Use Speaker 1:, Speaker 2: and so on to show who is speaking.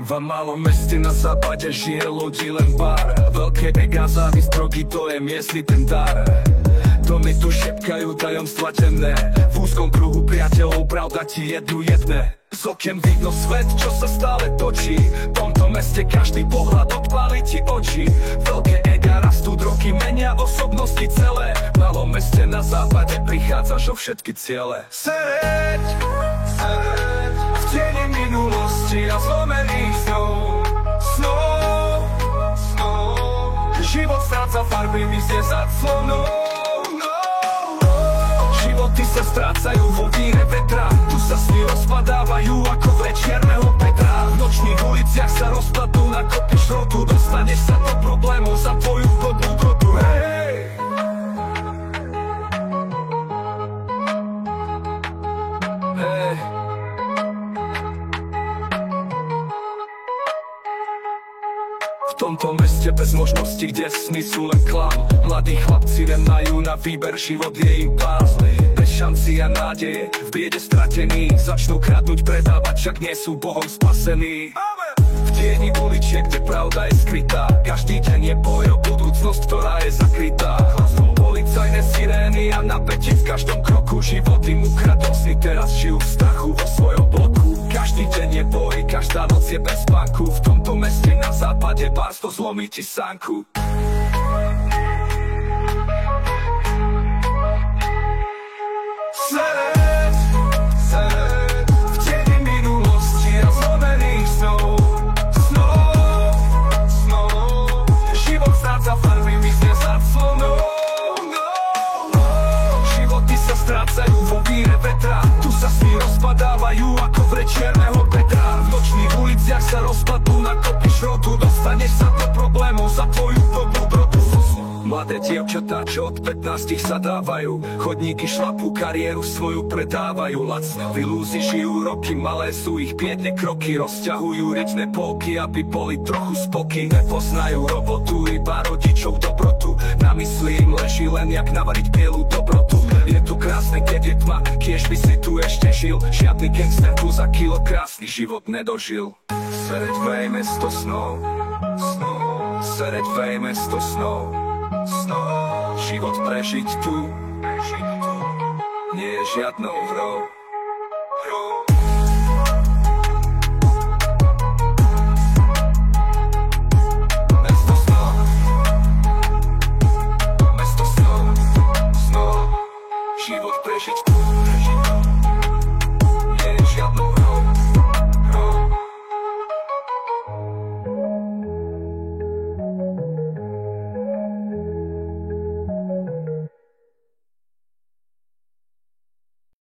Speaker 1: V malom meste na západe žije ľudí len pár. Veľké ega, závisť, drogy, to je miestny ten dar. Domy tu šepkajú tajomstva temné. V úzkom kruhu priateľov pravda ti jedne. Z okien vidno svet, čo sa stále točí. V tomto meste každý pohľad odpáli ti oči. Veľké ega rastú, drogy menia osobnosti celé. V malom meste na západe prichádzaš o všetky ciele. Sereď v tieni minulosti a zlomených snov. Život stráca farby, myslie za clonou. Životy sa strácajú vo víre vetra. Tu sa sny rozpadávajú ako večierneho Petra. V nočných uliciach sa rozpadnú na kopy šrotu. Dostaneš sa do problémov za tvoju dobrotu. Hej! Hej! V tomto meste bez možnosti, kde sny sú len klam. Mladí chlapci len majú na výber, život je im pásny. Bez šanci a nádeje, v biede stratení. Začnú kradnúť, predávať, však nie sú Bohom spasení. V tieni uličiek, kde pravda je skrytá. Každý deň je boj o budúcnosť, ktorá je zakrytá. Policajné sirény a napätie v každom kroku. Život im ukradol, sny teraz žijú v strachu vo svojom bloku. Každý deň je boj, každá noc je bez spánku. V tomto meste na západe bás to zlomí ti sánku. Sereď v tieni minulosti a zlomených snov. Život stráca farby, myslie za clonou. Životy sa strácajú vo víre vetra. Tu sa sny rozpadávajú ako večierneho Petra. V nočných uliciach sa rozpadnú na kopy šrotu. Dostaneš sa do problémov za tvoju dobrotu. Mladé dievčatá, čo od 15 sa dávajú. Chodníky šlapú, kariéru svoju predávajú lacno. Ilúzi žijú roky, malé sú ich biedne kroky. Rozťahujú riečne polky, aby boli trochu spoky. Nepoznajú robotu, iba rodičov dobrotu. Na mysli im leží len jak navariť bielu dobrotu. Je tu krásne, keď je tma, kiež by si tu ešte žil. Žiadny gangster tu za kilo krásny život nedožil. Sereď vej mesto snov. Sereď vej mesto snov. Život prežiť tu nie je žiadnou hrou. Mesto snov. Mesto snov. Život prežiť tu.